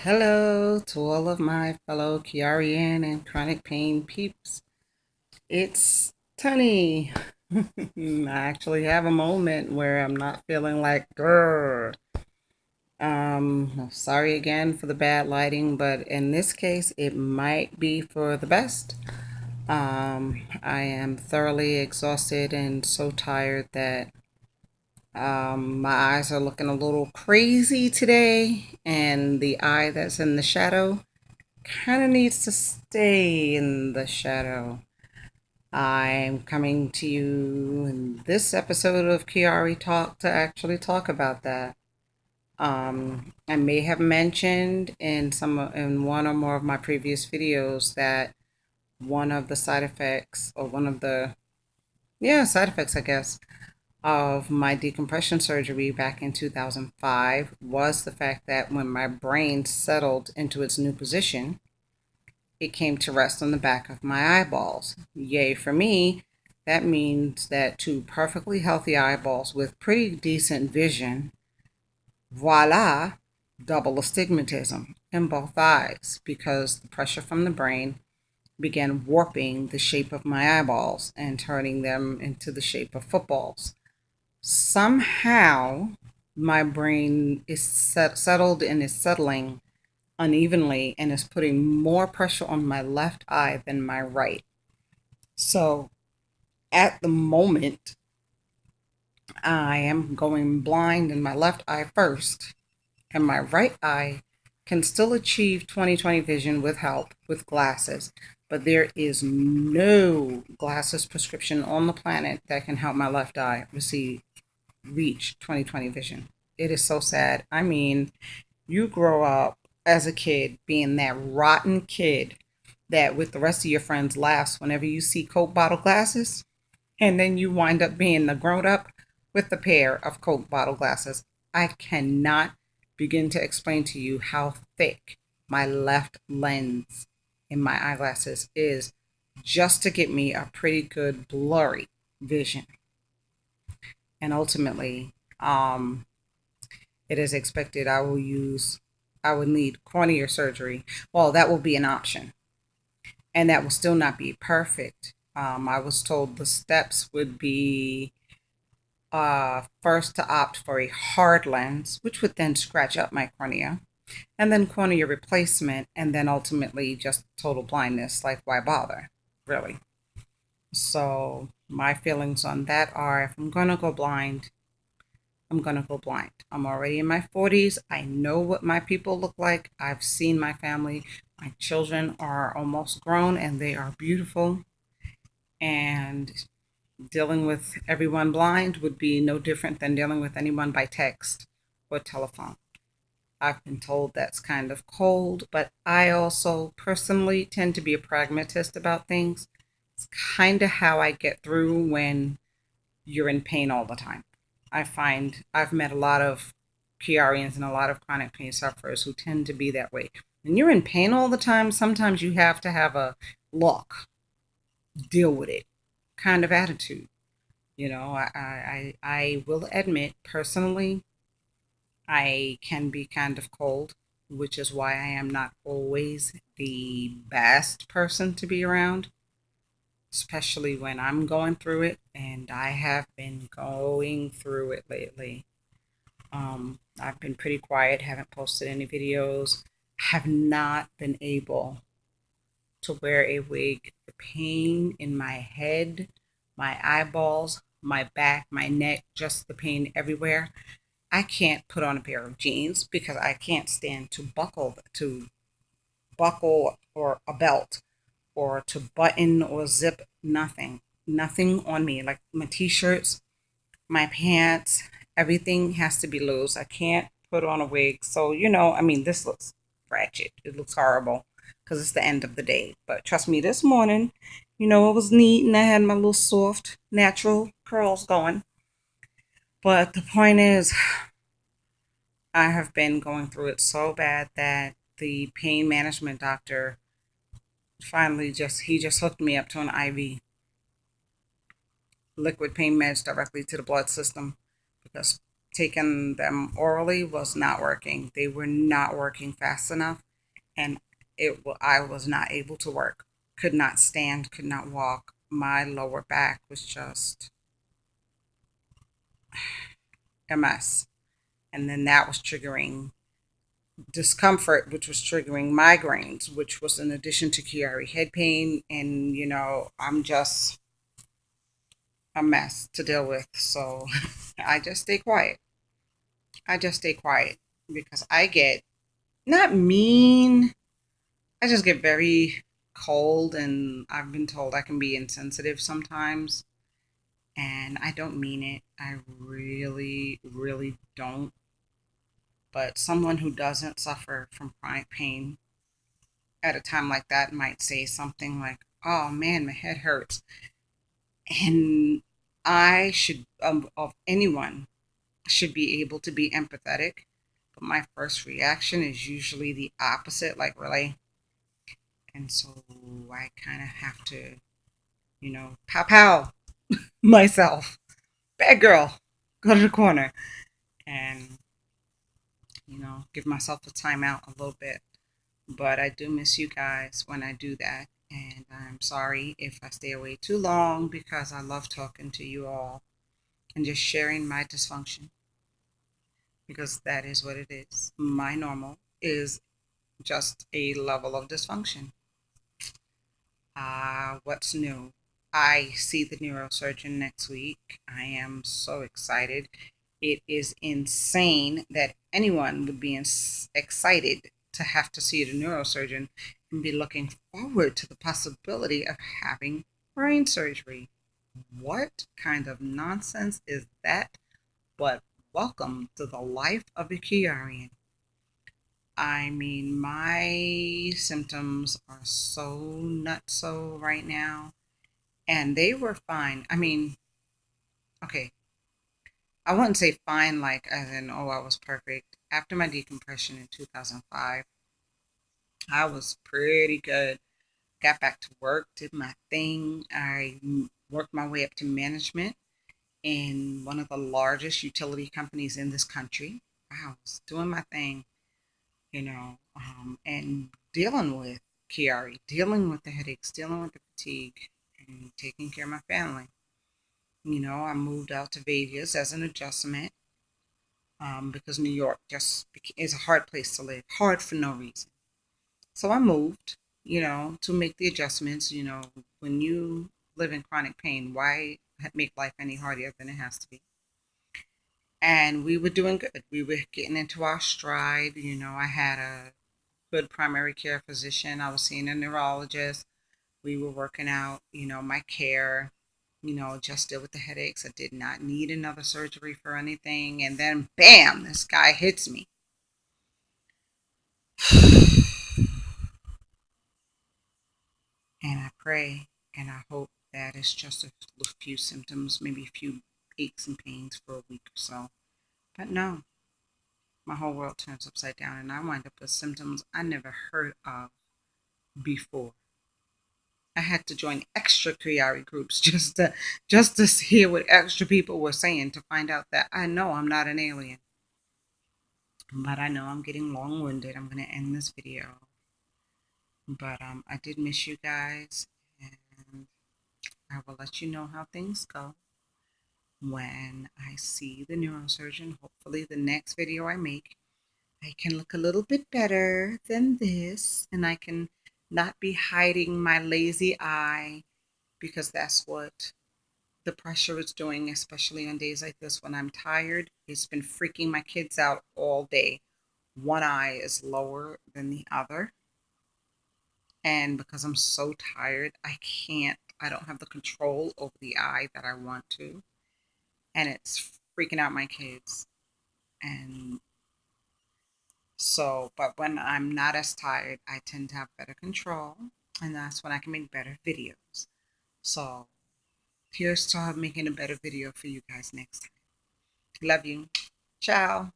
Hello to all of my fellow Chiarian and chronic pain peeps. It's Tunny. I actually have a moment where I'm not feeling like grrr. Sorry again for the bad lighting, but in this case, it might be for the best. I am thoroughly exhausted and so tired that my eyes are looking a little crazy today, and the eye that's in the shadow kind of needs to stay in the shadow. I'm coming to you in this episode of Chiari Talk to actually talk about that. I may have mentioned in one or more of my previous videos that one of the side effects, or one of the side effects, I guess, of my decompression surgery back in 2005 was the fact that when my brain settled into its new position, it came to rest on the back of my eyeballs. Yay for me. That means that two perfectly healthy eyeballs with pretty decent vision, voila, double astigmatism in both eyes because the pressure from the brain began warping the shape of my eyeballs and turning them into the shape of footballs. Somehow, my brain is settled and is settling unevenly and is putting more pressure on my left eye than my right. So at the moment, I am going blind in my left eye first, and my right eye can still achieve 20/20 vision with help with glasses. But there is no glasses prescription on the planet that can help my left eye reach 20/20 vision. It is so sad. I mean, you grow up as a kid being that rotten kid that with the rest of your friends laughs whenever you see Coke bottle glasses, and then you wind up being the grown up with the pair of Coke bottle glasses. I cannot begin to explain to you how thick my left lens in my eyeglasses is just to get me a pretty good blurry vision. And ultimately, it is expected I will need cornea surgery. Well, that will be an option, and that will still not be perfect. I was told the steps would be first to opt for a hard lens, which would then scratch up my cornea, and then cornea replacement, and then ultimately just total blindness. Like, why bother, really? So, my feelings on that are if I'm going to go blind, I'm going to go blind. I'm already in my 40s. I know what my people look like. I've seen my family. My children are almost grown and they are beautiful. And dealing with everyone blind would be no different than dealing with anyone by text or telephone. I've been told that's kind of cold, but I also personally tend to be a pragmatist about things. It's kind of how I get through when you're in pain all the time. I find I've met a lot of Chiarians and a lot of chronic pain sufferers who tend to be that way. When you're in pain all the time, sometimes you have to have a look, deal with it kind of attitude. I will admit personally, I can be kind of cold, which is why I am not always the best person to be around, especially when I'm going through it, and I have been going through it lately. I've been pretty quiet, haven't posted any videos, have not been able to wear a wig. The pain in my head, my eyeballs, my back, my neck, just the pain everywhere. I can't put on a pair of jeans because I can't stand to buckle or a belt or to button or zip nothing. Nothing on me. Like my t-shirts, my pants, everything has to be loose. I can't put on a wig. So, I mean, this looks ratchet. It looks horrible because it's the end of the day. But trust me, this morning, it was neat and I had my little soft, natural curls going. But the point is, I have been going through it so bad that the pain management doctor finally just hooked me up to an IV liquid pain meds directly to the blood system because taking them orally was not working. They were not working fast enough, and I was not able to work. Could not stand, could not walk. My lower back was just a mess. And then that was triggering discomfort, which was triggering migraines, which was in addition to Chiari head pain. And, I'm just a mess to deal with. So I just stay quiet. I just stay quiet because I get not mean, I just get very cold, and I've been told I can be insensitive sometimes. And I don't mean it. I really, really don't. But someone who doesn't suffer from chronic pain at a time like that might say something like, "Oh man, my head hurts." And I should, of anyone, should be able to be empathetic. But my first reaction is usually the opposite, like, really. And so I kind of have to, pow pow myself. Bad girl, go to the corner. And, give myself a timeout a little bit. But I do miss you guys when I do that. And I'm sorry if I stay away too long because I love talking to you all and just sharing my dysfunction, because that is what it is. My normal is just a level of dysfunction. What's new? I see the neurosurgeon next week. I am so excited. It is insane that anyone would be excited to have to see the neurosurgeon and be looking forward to the possibility of having brain surgery. What kind of nonsense is that? But welcome to the life of a Chiarian. I mean, my symptoms are so nutso right now, and they were fine. I mean, okay, I wouldn't say fine like as in, oh, I was perfect. After my decompression in 2005, I was pretty good. Got back to work, did my thing. I worked my way up to management in one of the largest utility companies in this country. I was doing my thing, and dealing with Chiari, dealing with the headaches, dealing with the fatigue, and taking care of my family. I moved out to Vegas as an adjustment, because New York just is a hard place to live, hard for no reason. So I moved, to make the adjustments. When you live in chronic pain, why make life any harder than it has to be? And we were doing good. We were getting into our stride. I had a good primary care physician. I was seeing a neurologist. We were working out, my care, just deal with the headaches. I did not need another surgery for anything. And then, bam, this guy hits me. And I pray and I hope that it's just a few symptoms, maybe a few aches and pains for a week or so. But no, my whole world turns upside down, and I wind up with symptoms I never heard of before. I had to join extra Chiari groups just to hear what extra people were saying to find out that I know I'm not an alien. But I know I'm getting long-winded. I'm going to end this video. But I did miss you guys, and I will let you know how things go when I see the neurosurgeon. Hopefully the next video I make, I can look a little bit better than this, and I can not be hiding my lazy eye, because that's what the pressure is doing, especially on days like this when I'm tired. It's been freaking my kids out all day. One eye is lower than the other. And because I'm so tired, I don't have the control over the eye that I want to. And it's freaking out my kids. And so, but when I'm not as tired, I tend to have better control. And that's when I can make better videos. So here's to making a better video for you guys next time. Love you. Ciao.